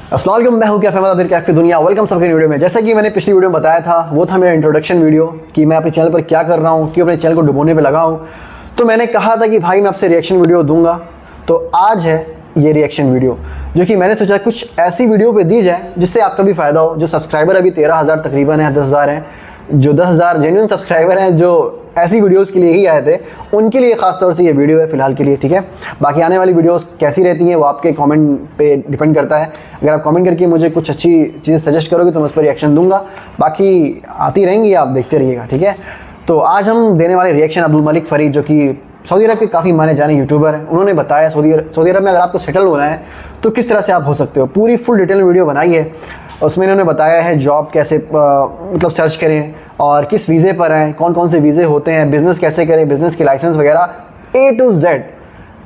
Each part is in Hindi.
अस्सलाम वालेकुम, मैं हूं कैफ़े मदादिर कैफ़े दुनिया। वेलकम सबके वीडियो में। जैसा कि मैंने पिछली वीडियो में बताया था, वो था मेरा इंट्रोडक्शन वीडियो कि मैं अपने चैनल पर क्या कर रहा हूं, क्यों अपने चैनल को डुबोने पे लगा हूं। तो मैंने कहा था कि भाई मैं आपसे रिएक्शन वीडियो दूंगा, तो आज है ये रिएक्शन वीडियो, जो कि मैंने सोचा कुछ ऐसी वीडियो पे दी जाए जिससे आपका भी फ़ायदा हो। जो सब्सक्राइबर अभी 13,000 तकरीबन है, 10,000 हैं, जो 10,000 जेन्युइन सब्सक्राइबर हैं जो ऐसी वीडियोस के लिए ही आए थे, उनके लिए खास तौर से ये वीडियो है फ़िलहाल के लिए, ठीक है। बाकी आने वाली वीडियोस कैसी रहती हैं वो आपके कमेंट पे डिपेंड करता है। अगर आप कमेंट करके मुझे कुछ अच्छी चीज़ें सजेस्ट करोगे तो मैं उस पर रिएक्शन दूंगा, बाकी आती रहेंगी, आप देखते रहिएगा, ठीक है। तो आज हम देने वाले रिएक्शन अब्दुल मलिक फ़रीद, जो कि सऊदी अरब के काफ़ी माने जाने यूट्यूबर हैं। उन्होंने बताया सऊदी अरब में अगर आपको सेटल होना है तो किस तरह से आप हो सकते हो। पूरी फुल डिटेल वीडियो बनाई है, उसमें इन्होंने बताया है जॉब कैसे मतलब सर्च करें और किस वीज़े पर हैं, कौन कौन से वीज़े होते हैं, बिज़नेस कैसे करें, बिज़नेस की लाइसेंस वगैरह A to Z।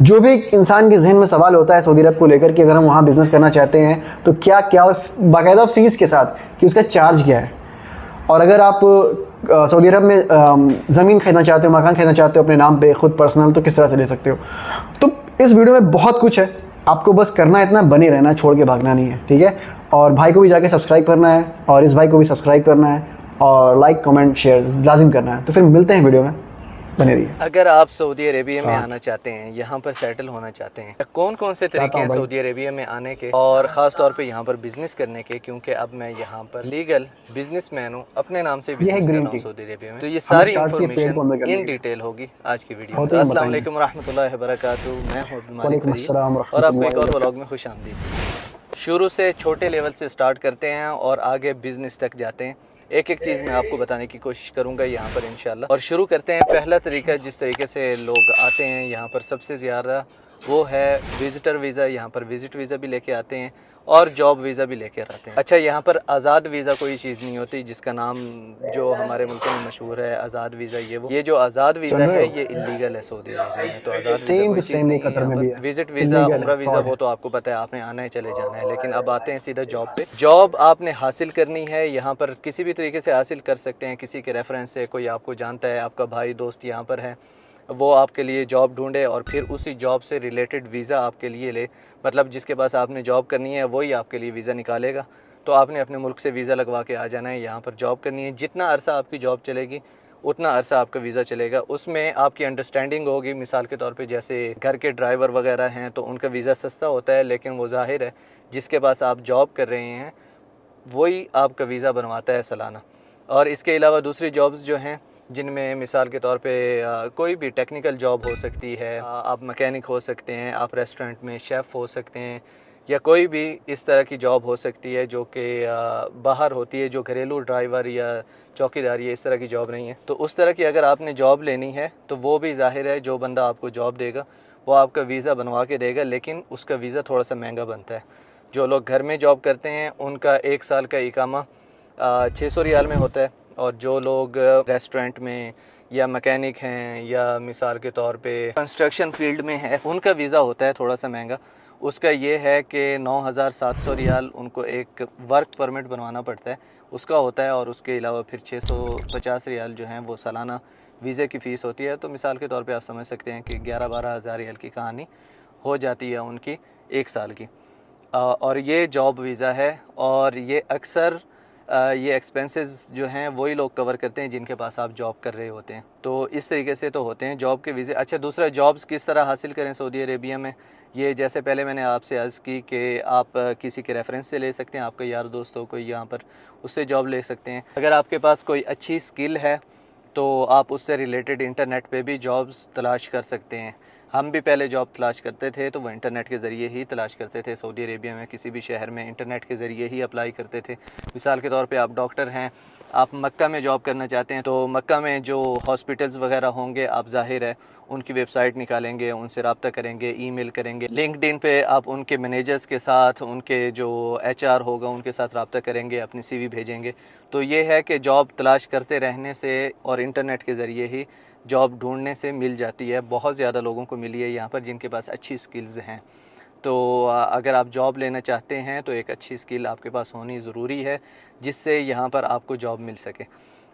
जो भी इंसान के जहन में सवाल होता है सऊदी अरब को लेकर कि अगर हम वहाँ बिज़नेस करना चाहते हैं तो क्या क्या, बाकायदा फ़ीस के साथ कि उसका चार्ज क्या है। और अगर आप सऊदी अरब में ज़मीन खरीदना चाहते हो, मकान खरीदना चाहते हो अपने नाम पे खुद पर्सनल, तो किस तरह से ले सकते हो। तो इस वीडियो में बहुत कुछ है, आपको बस करना है इतना, बने रहना है, छोड़ के भागना नहीं है, ठीक है। और भाई को भी जाके सब्सक्राइब करना है और इस भाई को भी सब्सक्राइब करना है और लाइक कमेंट शेयर लाजिम करना है। तो फिर मिलते हैं वीडियो में, बने रहिए। अगर आप सऊदी अरेबिया में आना चाहते हैं, यहाँ पर सेटल होना चाहते हैं, कौन कौन से तरीके हैं सऊदी अरेबिया में आने के और ख़ास तौर पे यहाँ पर बिज़नेस करने के, क्योंकि अब मैं यहाँ पर लीगल बिजनेसमैन हूँ, अपने नाम से बिज़नेस कर रहा हूँ सऊदी अरेबिया में। तो ये सारी इंफॉर्मेशन इन डिटेल होगी आज की वीडियो में। अस्सलाम वालेकुम रहमतुल्लाहि व बरकातुहू। मैं हूँ अब्दुल मलिक फ़रीद और आपको एक और व्लॉग में खुशामदीद। शुरू से छोटे लेवल से स्टार्ट करते हैं और आगे बिज़नेस तक जाते हैं। एक एक चीज़ मैं आपको बताने की कोशिश करूंगा यहाँ पर इंशाल्लाह। और शुरू करते हैं। पहला तरीका जिस तरीके से लोग आते हैं यहाँ पर सबसे ज़्यादा वो है विज़िटर वीज़ा। यहाँ पर विज़िट वीज़ा भी लेके आते हैं और जॉब वीज़ा भी लेकर आते हैं। अच्छा, यहाँ पर आज़ाद वीज़ा कोई चीज़ नहीं होती, जिसका नाम जो हमारे मुल्क में मशहूर है आज़ाद वीज़ा, ये जो आज़ाद वीज़ा है ये इलीगल है सऊदी अरब में। तो आज़ाद वीज़ा कोई चीज़ नहीं है यहाँ पर। विज़िट वीज़ा, उम्रा वीज़ा वो तो आपको पता है, आपने आना है चले जाना है। लेकिन अब आते हैं सीधा जॉब पे। जॉब आपने हासिल करनी है यहाँ पर, किसी भी तरीके से हासिल कर सकते हैं। किसी के रेफरेंस से, कोई आपको जानता है, आपका भाई दोस्त यहाँ पर है, वो आपके लिए जॉब ढूंढे और फिर उसी जॉब से रिलेटेड वीज़ा आपके लिए ले, मतलब जिसके पास आपने जॉब करनी है वही आपके लिए वीज़ा निकालेगा। तो आपने अपने मुल्क से वीज़ा लगवा के आ जाना है, यहाँ पर जॉब करनी है। जितना अरसा आपकी जॉब चलेगी उतना अरसा आपका वीज़ा चलेगा। उसमें आपकी अंडरस्टैंडिंग होगी। मिसाल के तौर पे जैसे घर के ड्राइवर वगैरह हैं तो उनका वीज़ा सस्ता होता है, लेकिन वो ज़ाहिर है जिसके पास आप जॉब कर रहे हैं वही आपका वीज़ा बनवाता है सालाना। और इसके अलावा दूसरी जॉब्स जो हैं जिनमें मिसाल के तौर पे कोई भी टेक्निकल जॉब हो सकती है, आप मैकेनिक हो सकते हैं, आप रेस्टोरेंट में शेफ़ हो सकते हैं, या कोई भी इस तरह की जॉब हो सकती है जो कि बाहर होती है, जो घरेलू ड्राइवर या चौकीदारी है, इस तरह की जॉब नहीं है। तो उस तरह की अगर आपने जॉब लेनी है तो वो भी ज़ाहिर है जो बंदा आपको जॉब देगा वो आपका वीज़ा बनवा के देगा, लेकिन उसका वीज़ा थोड़ा सा महंगा बनता है। जो लोग घर में जॉब करते हैं उनका 1 साल का इकामा 600 रियाल में होता है, और जो लोग रेस्टोरेंट में या मैकेनिक हैं या मिसाल के तौर पे कंस्ट्रक्शन फील्ड में है उनका वीज़ा होता है थोड़ा सा महंगा। उसका ये है कि 9,700 रियाल उनको एक वर्क परमिट बनवाना पड़ता है, उसका होता है। और उसके अलावा फिर 650 रियाल जो हैं वो सालाना वीज़े की फ़ीस होती है। तो मिसाल के तौर पे आप समझ सकते हैं कि 11-12 हज़ार रियाल की कहानी हो जाती है उनकी 1 साल की। और ये जॉब वीज़ा है, और ये अक्सर ये एक्सपेंसेस जो हैं वही लोग कवर करते हैं जिनके पास आप जॉब कर रहे होते हैं। तो इस तरीके से तो होते हैं जॉब के वीज़े। अच्छा, दूसरा जॉब्स किस तरह हासिल करें सऊदी अरेबिया में, ये जैसे पहले मैंने आपसे अर्ज़ की कि आप किसी के रेफरेंस से ले सकते हैं, आपका यार दोस्त हो कोई यहाँ पर, उससे जॉब ले सकते हैं। अगर आपके पास कोई अच्छी स्किल है तो आप उससे रिलेटेड इंटरनेट पे भी जॉब्स तलाश कर सकते हैं। हम भी पहले जॉब तलाश करते थे तो वो इंटरनेट के ज़रिए ही तलाश करते थे। सऊदी अरेबिया में किसी भी शहर में इंटरनेट के ज़रिए ही अप्लाई करते थे। मिसाल के तौर पे आप डॉक्टर हैं, आप मक्का में जॉब करना चाहते हैं, तो मक्का में जो हॉस्पिटल्स वगैरह होंगे आप ज़ाहिर है उनकी वेबसाइट निकालेंगे, उनसे रब्ता करेंगे, ईमेल करेंगे। लिंक्डइन पे आप उनके मैनेजर्स के साथ, उनके जो HR होगा उनके साथ रब्ता करेंगे, अपनी CV भेजेंगे। तो ये है कि जॉब तलाश करते रहने से और इंटरनेट के ज़रिए ही जॉब ढूंढने से मिल जाती है। बहुत ज़्यादा लोगों को मिली है यहाँ पर जिनके पास अच्छी स्किल्स हैं। तो अगर आप जॉब लेना चाहते हैं तो एक अच्छी स्किल आपके पास होनी ज़रूरी है जिससे यहाँ पर आपको जॉब मिल सके।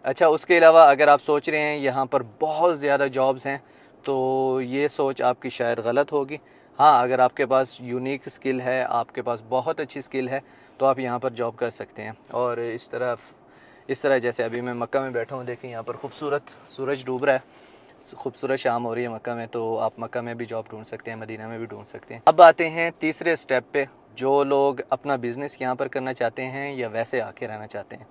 अच्छा, उसके अलावा अगर आप सोच रहे हैं यहाँ पर बहुत ज़्यादा जॉब्स हैं तो ये सोच आपकी शायद गलत होगी। हाँ, अगर आपके पास यूनिक स्किल है, आपके पास बहुत अच्छी स्किल है, तो आप यहाँ पर जॉब कर सकते हैं। और इस तरह जैसे अभी मैं मक्का में बैठा हूँ, देखें यहाँ पर खूबसूरत सूरज डूब रहा है, खूबसूरत शाम हो रही है मक्का में, तो आप मक्का में भी जॉब ढूंढ सकते हैं, मदीना में भी ढूंढ सकते हैं। अब आते हैं तीसरे स्टेप पे। जो लोग अपना बिज़नेस यहाँ पर करना चाहते हैं या वैसे आके रहना चाहते हैं,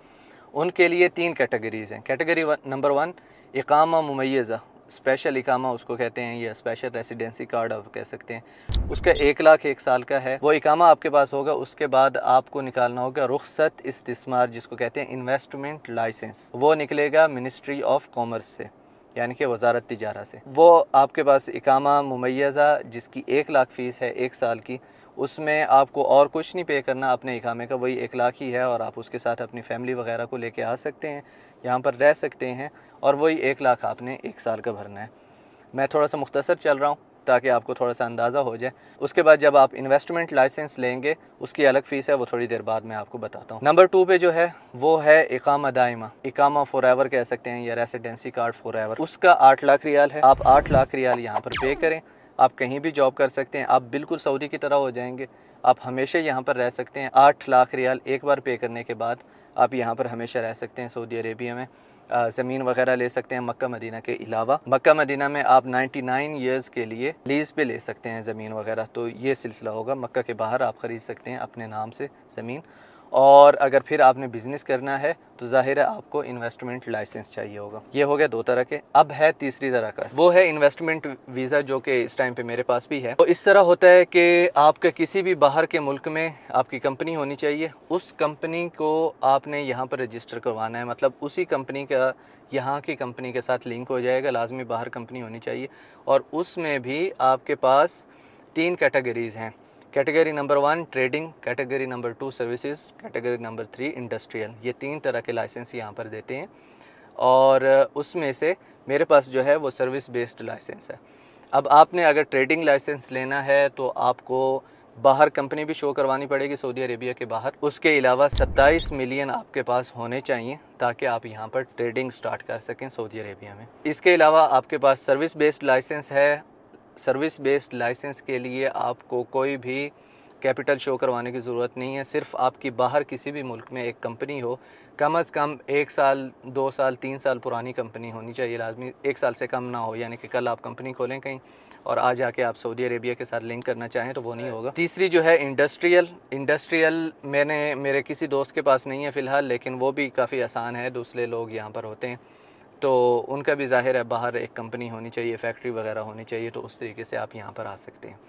उनके लिए 3 कैटेगरीज़ हैं। कैटेगरी नंबर 1, इकामा मुमय्यज़ा, स्पेशल इकामा उसको कहते हैं, या स्पेशल रेसिडेंसी कार्ड आप कह सकते हैं। उसका 1 लाख 1 साल का है, वो इकामा आपके पास होगा। उसके बाद आपको निकालना होगा रुखसत इस्तिस्मार, जिसको कहते हैं इन्वेस्टमेंट लाइसेंस। वो निकलेगा मिनिस्ट्री ऑफ कॉमर्स से, यानी कि वजारत तिजारा से। वो आपके पास इकामा मुमय्यज़ा जिसकी 1 लाख फ़ीस है 1 साल की, उसमें आपको और कुछ नहीं पे करना अपने इकामे का, वही 1 लाख ही है, और आप उसके साथ अपनी फैमिली वगैरह को लेके आ सकते हैं, यहाँ पर रह सकते हैं, और वही 1 लाख आपने 1 साल का भरना है। मैं थोड़ा सा मुख्तसर चल रहा हूँ ताकि आपको थोड़ा सा अंदाज़ा हो जाए। उसके बाद जब आप इन्वेस्टमेंट लाइसेंस लेंगे, उसकी अलग फ़ीस है, वो थोड़ी देर बाद मैं आपको बताता हूँ। नंबर 2 पे जो है वो है इकामा दाइमा, इकामा फॉरएवर कह सकते हैं, या रेसिडेंसी कार्ड फॉरएवर। उसका 8 लाख रियाल है। आप 8 लाख रियाल यहाँ पर पे करें, आप कहीं भी जॉब कर सकते हैं, आप बिल्कुल सऊदी की तरह हो जाएंगे, आप हमेशा यहाँ पर रह सकते हैं। 8 लाख रियाल एक बार पे करने के बाद आप यहाँ पर हमेशा रह सकते हैं सऊदी अरेबिया में। ज़मीन वगैरह ले सकते हैं मक्का मदीना के अलावा। मक्का मदीना में आप 99 ईयर्स के लिए लीज़ पे ले सकते हैं ज़मीन वगैरह, तो ये सिलसिला होगा। मक्का के बाहर आप ख़रीद सकते हैं अपने नाम से ज़मीन। और अगर फिर आपने बिज़नेस करना है तो ज़ाहिर है आपको इन्वेस्टमेंट लाइसेंस चाहिए होगा। ये हो गया 2 तरह के। अब है तीसरी तरह का, वो है इन्वेस्टमेंट वीज़ा, जो कि इस टाइम पे मेरे पास भी है। तो इस तरह होता है कि आपका किसी भी बाहर के मुल्क में आपकी कंपनी होनी चाहिए, उस कंपनी को आपने यहाँ पर रजिस्टर करवाना है, मतलब उसी कंपनी का यहाँ की कंपनी के साथ लिंक हो जाएगा, लाजमी बाहर कंपनी होनी चाहिए। और उसमें भी आपके पास 3 कैटेगरीज़ हैं। Category number 1 trading, category number 2 services, category number 3 industrial. ये 3 तरह के लाइसेंस यहाँ पर देते हैं, और उसमें से मेरे पास जो है वो सर्विस बेस्ड लाइसेंस है। अब आपने अगर ट्रेडिंग लाइसेंस लेना है तो आपको बाहर कंपनी भी शो करवानी पड़ेगी सऊदी अरेबिया के बाहर। उसके अलावा 27 मिलियन आपके पास होने चाहिए ताकि आप यहाँ पर ट्रेडिंग स्टार्ट कर सकें सऊदी अरेबिया में। इसके अलावा आपके पास सर्विस बेस्ड लाइसेंस है। सर्विस बेस्ड लाइसेंस के लिए आपको कोई भी कैपिटल शो करवाने की ज़रूरत नहीं है। सिर्फ आपकी बाहर किसी भी मुल्क में एक कंपनी हो, कम अज़ कम 1 साल 2 साल 3 साल पुरानी कंपनी होनी चाहिए, लाजमी 1 साल से कम ना हो। यानी कि कल आप कंपनी खोलें कहीं और आज आके आप सऊदी अरेबिया के साथ लिंक करना चाहें तो वो नहीं होगा। तीसरी जो है इंडस्ट्रियल मैंने मेरे किसी दोस्त के पास नहीं है फ़िलहाल, लेकिन वो भी काफ़ी आसान है, दूसरे लोग यहाँ पर होते हैं, तो उनका भी ज़ाहिर है बाहर एक कंपनी होनी चाहिए, फैक्ट्री वगैरह होनी चाहिए, तो उस तरीके से आप यहाँ पर आ सकते हैं।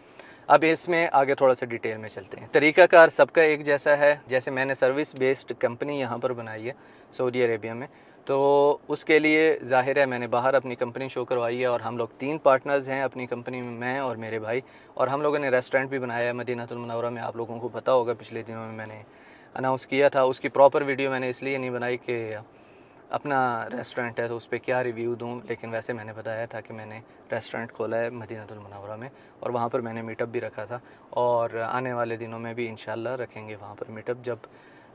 अब इसमें आगे थोड़ा सा डिटेल में चलते हैं। तरीक़ाकार सबका एक जैसा है। जैसे मैंने सर्विस बेस्ड कंपनी यहाँ पर बनाई है सऊदी अरेबिया में, तो उसके लिए ज़ाहिर है मैंने बाहर अपनी कंपनी शो करवाई है, और हम लोग 3 पार्टनर्स हैं अपनी कंपनी में, मैं और मेरे भाई, और हम लोगों ने रेस्टोरेंट भी बनाया है मदीनातुल मुनव्वरा में। आप लोगों को पता होगा, पिछले दिनों में मैंने अनाउंस किया था। उसकी प्रॉपर वीडियो मैंने इसलिए नहीं बनाई कि अपना रेस्टोरेंट है तो उस पर क्या रिव्यू दूँ, लेकिन वैसे मैंने बताया था कि मैंने रेस्टोरेंट खोला है मदीनातुल मुनव्वरा में, और वहाँ पर मैंने मीटअप भी रखा था, और आने वाले दिनों में भी इंशाल्लाह रखेंगे वहाँ पर मीटअप, जब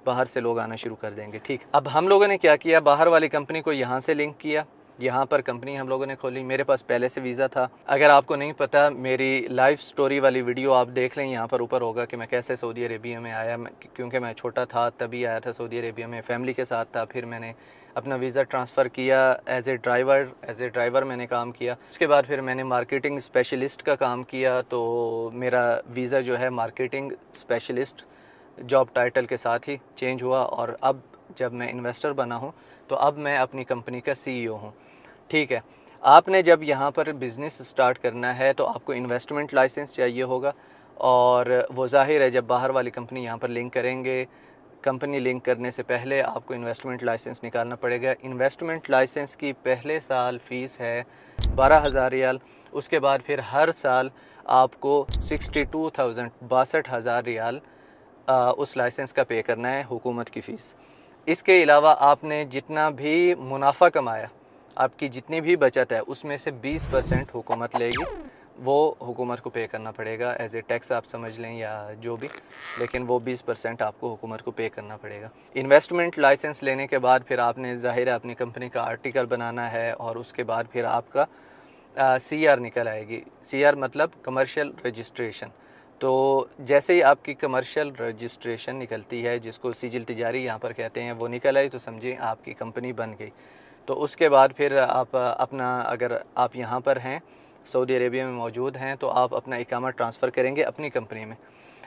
बाहर से लोग आना शुरू कर देंगे। ठीक, अब हम लोगों ने क्या किया, बाहर वाली कंपनी को यहाँ से लिंक किया, यहाँ पर कंपनी हम लोगों ने खोली। मेरे पास पहले से वीज़ा था। अगर आपको नहीं पता, मेरी लाइफ स्टोरी वाली वीडियो आप देख लें, यहाँ पर ऊपर होगा कि मैं कैसे सऊदी अरेबिया में आया। क्योंकि मैं छोटा था तभी आया था सऊदी अरेबिया में, फ़ैमिली के साथ था। फिर मैंने अपना वीज़ा ट्रांसफ़र किया एज ए ड्राइवर मैंने काम किया। उसके बाद फिर मैंने मार्केटिंग स्पेशलिस्ट का काम किया, तो मेरा वीज़ा जो है मार्केटिंग स्पेशलिस्ट जॉब टाइटल के साथ ही चेंज हुआ, और अब जब मैं इन्वेस्टर बना हूँ तो अब मैं अपनी कंपनी का CEO हूँ। ठीक है, आपने जब यहाँ पर बिज़नेस स्टार्ट करना है तो आपको इन्वेस्टमेंट लाइसेंस चाहिए होगा, और वो ज़ाहिर है जब बाहर वाली कंपनी यहाँ पर लिंक करेंगे, कंपनी लिंक करने से पहले आपको इन्वेस्टमेंट लाइसेंस निकालना पड़ेगा। इन्वेस्टमेंट लाइसेंस की पहले साल फ़ीस है 12,000 रियाल। उसके बाद फिर हर साल आपको 62,000 रियाल उस लाइसेंस का पे करना है, हुकूमत की फ़ीस। इसके अलावा आपने जितना भी मुनाफा कमाया, आपकी जितनी भी बचत है, उसमें से 20% हुकूमत लेगी, वो हुकूमत को पे करना पड़ेगा एज ए टैक्स आप समझ लें या जो भी, लेकिन वो 20% आपको हुकूमत को पे करना पड़ेगा। इन्वेस्टमेंट लाइसेंस लेने के बाद फिर आपने ज़ाहिर है अपनी कंपनी का आर्टिकल बनाना है, और उसके बाद फिर आपका CR निकल आएगी। CR मतलब कमर्शियल रजिस्ट्रेशन। तो जैसे ही आपकी कमर्शियल रजिस्ट्रेशन निकलती है, जिसको सिजिल तिजारी यहाँ पर कहते हैं, वो निकल आई तो समझिए आपकी कंपनी बन गई। तो उसके बाद फिर आप अपना, अगर आप यहाँ पर हैं सऊदी अरेबिया में मौजूद हैं, तो आप अपना इकामा ट्रांसफ़र करेंगे अपनी कंपनी में।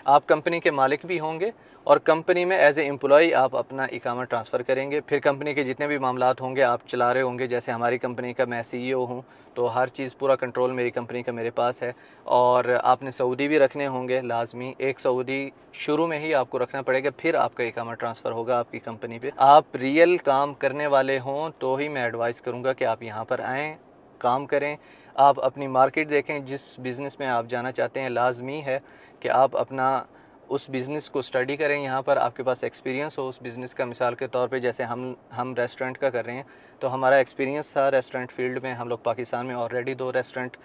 आप कंपनी के मालिक भी होंगे और कंपनी में एज ए एम्प्लॉई आप अपना इकामा ट्रांसफ़र करेंगे। फिर कंपनी के जितने भी मामलात होंगे आप चला रहे होंगे। जैसे हमारी कंपनी का मैं CEO हूँ, तो हर चीज़ पूरा कंट्रोल मेरी कंपनी का मेरे पास है। और आपने सऊदी भी रखने होंगे लाजमी, एक सऊदी शुरू में ही आपको रखना पड़ेगा, फिर आपका इकामा ट्रांसफ़र होगा आपकी कंपनी पे। आप रियल काम करने वाले हों तो ही मैं एडवाइस करूँगा कि आप यहाँ पर आएँ, काम करें, आप अपनी मार्केट देखें। जिस बिज़नेस में आप जाना चाहते हैं लाजमी है कि आप अपना उस बिज़नेस को स्टडी करें, यहाँ पर आपके पास एक्सपीरियंस हो उस बिज़नेस का। मिसाल के तौर पे जैसे हम रेस्टोरेंट का कर रहे हैं, तो हमारा एक्सपीरियंस था रेस्टोरेंट फील्ड में। हम लोग पाकिस्तान में ऑलरेडी 2 रेस्टोरेंट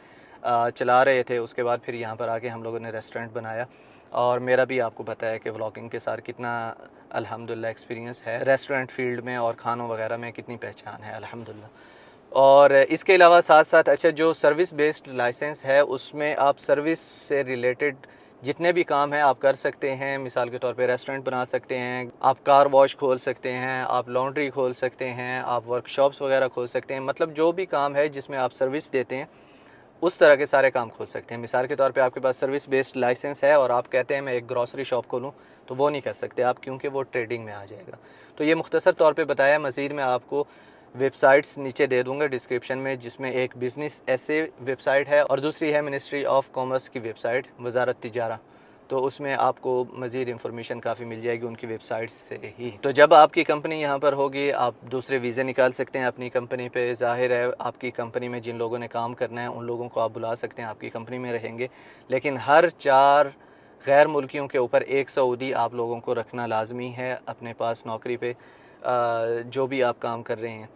चला रहे थे, उसके बाद फिर यहाँ पर आके हम लोगों ने रेस्टोरेंट बनाया। और मेरा भी आपको बताया कि व्लॉगिंग के साथ कितना अल्हम्दुलिल्लाह एक्सपीरियंस है रेस्टोरेंट फील्ड में, और खानों वगैरह में कितनी पहचान है अल्हम्दुलिल्लाह। और इसके अलावा साथ साथ अच्छा, जो सर्विस बेस्ड लाइसेंस है उसमें आप सर्विस से रिलेटेड जितने भी काम हैं आप कर सकते हैं। मिसाल के तौर पे रेस्टोरेंट बना सकते हैं, आप कार वॉश खोल सकते हैं, आप लॉन्ड्री खोल सकते हैं, आप वर्कशॉप्स वगैरह खोल सकते हैं। मतलब जो भी काम है जिसमें आप सर्विस देते हैं उस तरह के सारे काम खोल सकते हैं। मिसाल के तौर पे आपके पास सर्विस बेस्ड लाइसेंस है और आप कहते हैं मैं एक ग्रॉसरी शॉप खोलूं, तो वो नहीं कर सकते आप, क्योंकि वो ट्रेडिंग में आ जाएगा। तो ये मुख्तसर तौर पे बताया। मज़ीद मैं आपको वेबसाइट्स नीचे दे दूंगा डिस्क्रिप्शन में, जिसमें एक बिज़नेस ऐसे वेबसाइट है और दूसरी है मिनिस्ट्री ऑफ कॉमर्स की वेबसाइट, वजारत तिजारा। तो उसमें आपको मज़ीद इंफॉर्मेशन काफ़ी मिल जाएगी उनकी वेबसाइट से ही। तो जब आपकी कंपनी यहाँ पर होगी, आप दूसरे वीज़े निकाल सकते हैं अपनी कंपनी पे। ज़ाहिर है आपकी कंपनी में जिन लोगों ने काम करना है उन लोगों को आप बुला सकते हैं, आपकी कंपनी में रहेंगे। लेकिन हर 4 गैर मुल्कियों के ऊपर 1 सऊदी आप लोगों को रखना लाजमी है अपने पास नौकरी पे, जो भी आप काम कर रहे हैं,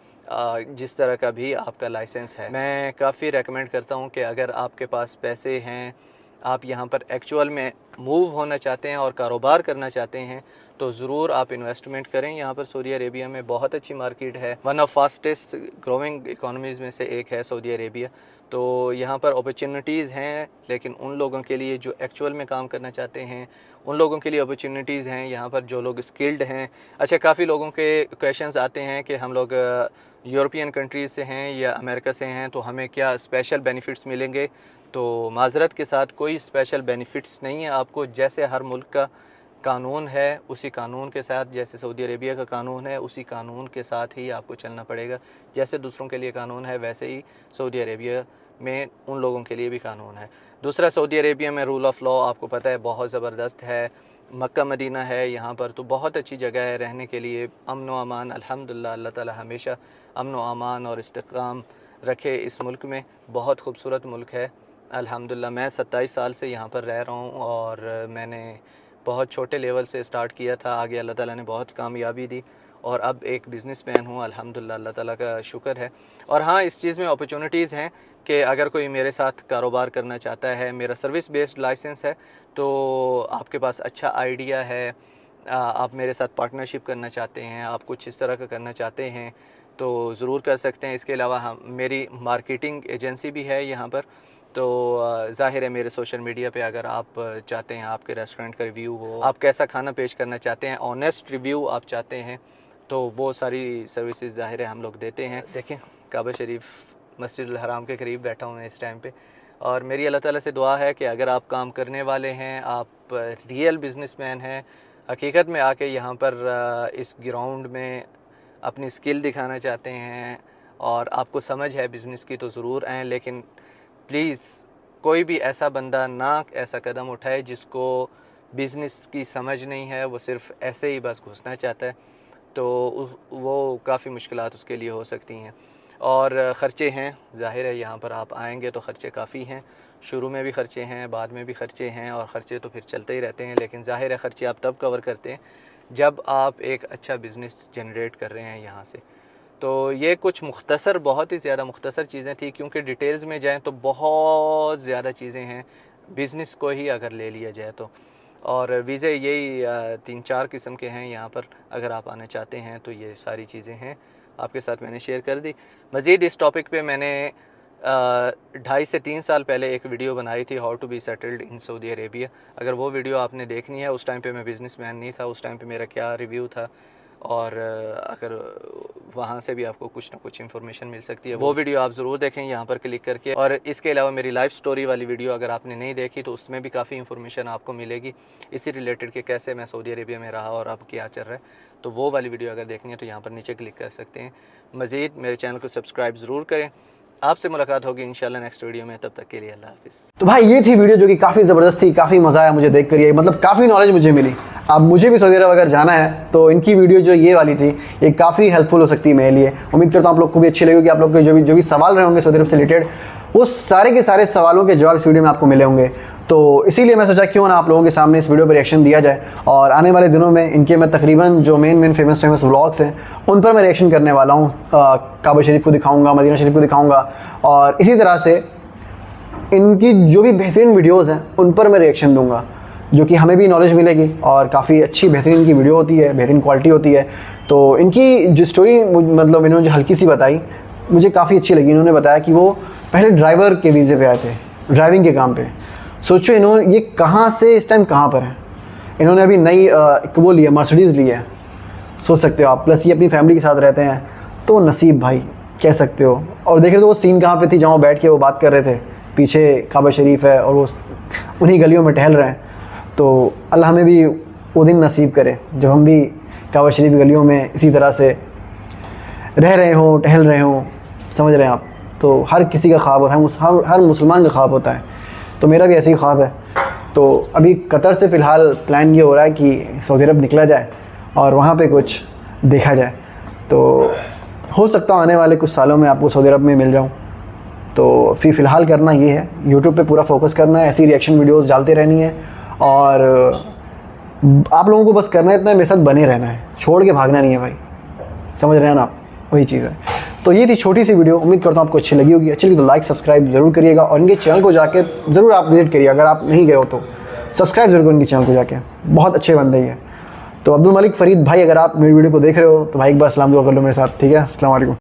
जिस तरह का भी आपका लाइसेंस है। मैं काफ़ी रेकमेंड करता हूँ कि अगर आपके पास पैसे हैं, आप यहाँ पर एक्चुअल में मूव होना चाहते हैं और कारोबार करना चाहते हैं, तो ज़रूर आप इन्वेस्टमेंट करें। यहाँ पर सऊदी अरेबिया में बहुत अच्छी मार्केट है, one of fastest growing economies में से एक है सऊदी अरेबिया। तो यहाँ पर अपॉर्चुनिटीज़ हैं, लेकिन उन लोगों के लिए जो एक्चुअल में काम करना चाहते हैं उन लोगों के लिए अपॉर्चुनिटीज़ हैं यहाँ पर, जो लोग स्किल्ड हैं। अच्छा, काफ़ी लोगों के क्वेश्चंस आते हैं कि हम लोग यूरोपियन कंट्रीज़ से हैं या अमेरिका से हैं, तो हमें क्या स्पेशल बेनिफिट्स मिलेंगे। तो माज़रत के साथ कोई स्पेशल बेनिफिट्स नहीं है आपको। जैसे हर मुल्क का कानून है उसी कानून के साथ, जैसे सऊदी अरेबिया का कानून है उसी कानून के साथ ही आपको चलना पड़ेगा। जैसे दूसरों के लिए कानून है वैसे ही सऊदी अरेबिया में उन लोगों के लिए भी कानून है। दूसरा, सऊदी अरेबिया में रूल ऑफ़ लॉ आपको पता है बहुत ज़बरदस्त है। मक्का मदीना है यहाँ पर, तो बहुत अच्छी जगह है रहने के लिए, अमन व अमान। अल्हम्दुलिल्लाह अल्लाह ताला हमेशा अमन व अमान और इस्तिक़ाम रखे इस मुल्क में। बहुत खूबसूरत मुल्क है अल्हम्दुलिल्लाह। मैं 27 साल से यहाँ पर रह रहा हूँ और मैंने बहुत छोटे लेवल से स्टार्ट किया था, आगे अल्लाह ताला ने बहुत कामयाबी दी और अब एक बिज़नेसमैन हूँ अल्हम्दुलिल्लाह, अल्लाह ताला का शुक्र है। और हाँ, इस चीज़ में अपॉर्चुनिटीज़ हैं कि अगर कोई मेरे साथ कारोबार करना चाहता है, मेरा सर्विस बेस्ड लाइसेंस है, तो आपके पास अच्छा आइडिया है, आप मेरे साथ पार्टनरशिप करना चाहते हैं, आप कुछ इस तरह का करना चाहते हैं, तो ज़रूर कर सकते हैं। इसके अलावा हम मेरी मार्केटिंग एजेंसी भी है यहाँ पर। तो ज़ाहिर है मेरे सोशल मीडिया पे अगर आप चाहते हैं आपके रेस्टोरेंट का रिव्यू हो, आप कैसा खाना पेश करना चाहते हैं, ऑनेस्ट रिव्यू आप चाहते हैं, तो वो सारी सर्विसेज ज़ाहिर है हम लोग देते हैं। देखें, काबा शरीफ मस्जिदुल हराम के करीब बैठा हूँ मैं इस टाइम पे, और मेरी अल्लाह ताला से दुआ है कि अगर आप काम करने वाले हैं, आप रियल बिजनेसमैन हैं, हकीकत में आके यहाँ पर इस ग्राउंड में अपनी स्किल दिखाना चाहते हैं और आपको समझ है बिज़नेस की, तो ज़रूर आएँ। लेकिन प्लीज़ कोई भी ऐसा बंदा ना ऐसा कदम उठाए जिसको बिज़नेस की समझ नहीं है, वो सिर्फ़ ऐसे ही बस घुसना चाहता है, तो वो काफ़ी मुश्किलात उसके लिए हो सकती हैं। और ख़र्चे हैं, ज़ाहिर है यहाँ पर आप आएंगे तो ख़र्चे काफ़ी हैं, शुरू में भी ख़र्चे हैं, बाद में भी ख़र्चे हैं, और ख़र्चे तो फिर चलते ही रहते हैं। लेकिन ज़ाहिर है ख़र्चे आप तब कवर करते हैं जब आप एक अच्छा बिज़नेस जनरेट कर रहे हैं यहाँ से। तो ये कुछ मुख्तसर, बहुत ही ज़्यादा मुख्तसर चीज़ें थी, क्योंकि डिटेल्स में जाएँ तो बहुत ज़्यादा चीज़ें हैं बिज़नेस को ही अगर ले लिया जाए तो। और वीज़े यही 3-4 किस्म के हैं यहाँ पर, अगर आप आना चाहते हैं तो ये सारी चीज़ें हैं आपके साथ मैंने शेयर कर दी। मज़ीद इस टॉपिक पे मैंने 2.5 से 3 साल पहले एक वीडियो बनाई थी, how to be settled in Saudi Arabia. अगर वो वीडियो आपने देखनी है, उस टाइम पे मैं बिज़नेसमैन नहीं था, उस टाइम पे मेरा क्या रिव्यू था, और अगर वहाँ से भी आपको कुछ ना कुछ इन्फॉर्मेशन मिल सकती है, वो वीडियो आप ज़रूर देखें यहाँ पर क्लिक करके। और इसके अलावा मेरी लाइफ स्टोरी वाली वीडियो अगर आपने नहीं देखी तो उसमें भी काफ़ी इन्फॉर्मेशन आपको मिलेगी इसी रिलेटेड कि कैसे मैं सऊदी अरेबिया में रहा और अब क्या चल रहा है। तो वो वाली वीडियो अगर देखनी है तो यहाँ पर नीचे क्लिक कर सकते हैं। मज़ीद मेरे चैनल को सब्सक्राइब ज़रूर करें। आपसे मुलाकात होगी इंशाल्लाह नेक्स्ट वीडियो में, तब तक के लिए अल्लाह हाफिज़। तो भाई ये थी वीडियो जो कि काफ़ी ज़बरदस्त थी, काफ़ी मज़ा आया मुझे देख कर, ये मतलब काफ़ी नॉलेज मुझे मिली। अब मुझे भी सऊदी अरब अगर जाना है तो इनकी वीडियो जो ये वाली थी ये काफ़ी हेल्पफुल हो सकती है मेरे लिए। उम्मीद करता हूँ आप लोग को भी अच्छी लगेगी। आप लोग के जो भी सवाल रहे होंगे सऊदी अरब से रिलेटेड, वो सारे के सारे सवालों के जवाब इस वीडियो में आपको मिले होंगे। तो इसीलिए मैं सोचा क्यों ना आप लोगों के सामने इस वीडियो पर रिएक्शन दिया जाए। और आने वाले दिनों में इनके मैं तकरीबन जो मेन फेमस व्लॉग्स हैं उन पर मैं रिएक्शन करने वाला हूँ। काबा शरीफ को दिखाऊँगा, मदीना शरीफ को दिखाऊँगा, और इसी तरह से इनकी जो भी बेहतरीन वीडियोज़ हैं उन पर मैं रिएक्शन दूंगा, जो कि हमें भी नॉलेज मिलेगी। और काफ़ी अच्छी बेहतरीन इनकी वीडियो होती है, बेहतरीन क्वालिटी होती है। तो इनकी जो स्टोरी मतलब इन्होंने जो हल्की सी बताई मुझे काफ़ी अच्छी लगी। इन्होंने बताया कि वो पहले ड्राइवर के वीज़े पे आए थे, ड्राइविंग के काम पे। सोचो इन्होंने ये कहाँ से इस टाइम कहाँ पर है। इन्होंने अभी नई वो लिया, मर्सिडीज़ ली है, सोच सकते हो आप। प्लस ये अपनी फैमिली के साथ रहते हैं, तो नसीब भाई कह सकते हो। और देख रहे तो वो सीन कहाँ पे थी जहाँ वो बैठ के वो बात कर रहे थे, पीछे काबा शरीफ है और वो उन्हीं गलियों में टहल रहे हैं। तो अल्लाह हमें भी वो दिन नसीब करे जब हम भी काबा शरीफ गलियों में इसी तरह से रह रहे हों, टहल रहे हों, समझ रहे हैं आप। तो हर किसी का ख्वाब होता है, हर मुसलमान का ख्वाब होता है। तो मेरा भी ऐसे ही ख्वाब है। तो अभी कतर से फ़िलहाल प्लान ये हो रहा है कि सऊदी अरब निकला जाए और वहाँ पे कुछ देखा जाए। तो हो सकता है आने वाले कुछ सालों में आपको सऊदी अरब में मिल जाऊँ। तो फ़िलहाल करना ये है, यूट्यूब पे पूरा फोकस करना है, ऐसी रिएक्शन वीडियोस डालते रहनी है। और आप लोगों को बस करना है इतना, मेरे साथ बने रहना है, छोड़ के भागना नहीं है भाई, समझ रहे हैं ना आप, वही चीज़ है। तो ये थी छोटी सी वीडियो, उम्मीद करता हूँ आपको अच्छी लगी होगी। अच्छी लगी तो लाइक सब्सक्राइब ज़रूर करिएगा, और इनके चैनल को जाके ज़रूर आप विजिट करिए। अगर आप नहीं गए हो तो सब्सक्राइब ज़रूर करो इनके चैनल को जाके, बहुत अच्छे बंदे हैं। तो अब्दुल मलिक फ़रीद भाई, अगर आप मेरी वीडियो को देख रहे हो तो भाई एक बार सलाम दुआ कर लो मेरे साथ, ठीक है। अस्सलाम वालेकुम।